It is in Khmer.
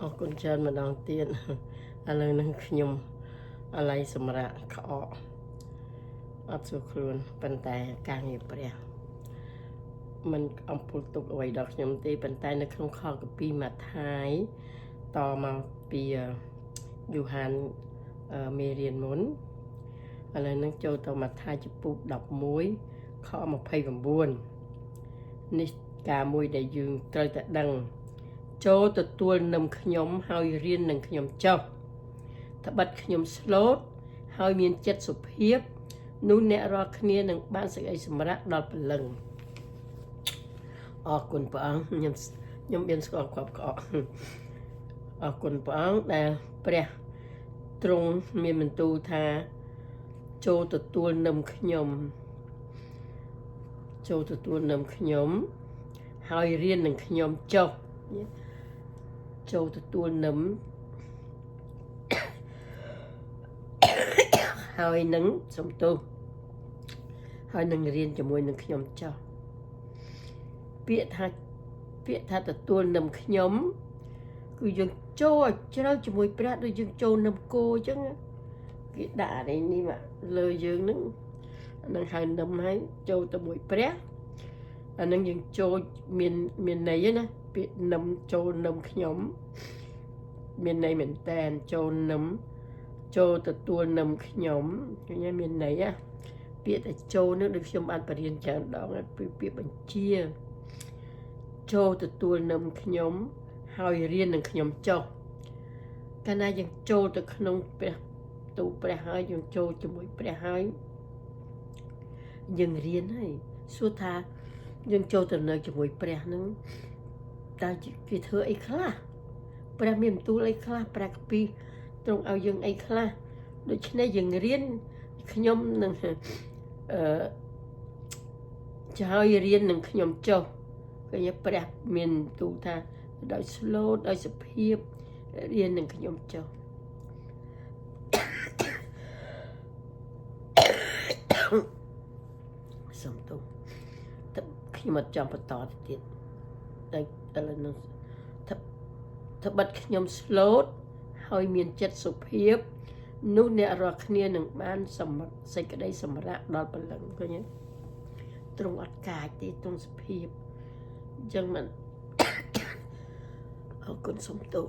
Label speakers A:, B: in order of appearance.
A: អរគុណច្រើនម្ដងទៀតឥឡូវនឹងខ្ញុំអាឡ័យសម្រាប់ក្អកអត់ស្រួលខ្លួនប៉ុន្តែការងារព្រះមិនអំពើទុកអ្វីដល់ខ្ញុំទេប៉ុន្តែនៅក្នុងខកាពីម៉ាថាយតមកពីយូហានមេរៀនមុនឥឡូវនឹងចូលទៅម៉ាថាយចំពុក11ខ29នេះការមួយដែលយើងត្រូវតែដឹងចូលទទួលនឹមខ្ញុំហើយរៀននឹងខ្ញុំចុះត្បិតខ្ញុំស្លូតហើយមានចិត្តសុភាពនោះអ្នករាល់គ្នានឹងបានសេចក្តីសម្រេចដល់ព្រលឹងអរគុណព្រះអង្គខ្ញុំមានស្គាល់ក្របក្អកអរគុណព្រះអង្គដែលព្រះទ្រង់មានបន្ទូលថាចូលទទួលនឹមខ្ញុំចូលទទួលនឹមខ្ញុំហើយរៀននឹងខ្ញុំចុះចូលទទួលនឹមហើយនឹងសំទោសហើយនឹងរៀនជាមួយនឹងខ្ញុំចុះពាក្យថាទទួលនឹមខ្ញុំគឺយើងចូលឲ្យជ្រៅជាមួយព្រះដូចយើងចូលនឹមគោអញ្ចឹងគេដាក់អានេះមកលើយើងនឹងហៅនឹមឲ្យចូលទៅមួយព្រះអានឹងយើងចូលមានន័យណាពាក្យនឹមចូលនឹមខ្ញុំមានន័យមែនតែនចូលនឹមចូលទទួលនឹមខ្ញុំឃើញមានន័យពាក្យតែចូលនឹងដូចខ្ញុំបានបរៀនច្រើនដងពាក្យបញ្ជាចូលទទួលនឹមខ្ញុំហើយរៀននឹងខ្ញុំចុះកាលណាយើងចូលទៅក្នុងព្រះទូព្រះហើយយើងចូលជាមួយព្រះហើយយើងរៀនហើយសួរថាយើងចូលទៅនៅជាមួយព្រះហ្នឹងតើគេធ្វើអីខ្លះព្រះមានបន្ទូលអីខ្លះព្រះគម្ពីរទ្រង់ឲ្យយើងអីខ្លះដូច្នេះយើងរៀនខ្ញុំនឹងចឲ្យរៀននឹងខ្ញុំចុះឃើញព្រះមានបន្ទូលថាដោយស្លូតដោយសុភាពរៀននឹងខ្ញុំចុះសំទោសខ្ញុំអត់ចង់បន្តទៅទៀតតែឥឡូវនោះត្បិតខ្ញុំស្លូតហើយមានចិត្តសុភាពនោះអ្នករាល់គ្នានឹងបានសេចក្តីសម្រេចដល់ព្រលឹងឃើញទេទ្រង់អត់កាចទេទ្រង់សុភាពអញ្ចឹងមិនអរគុណសំទោស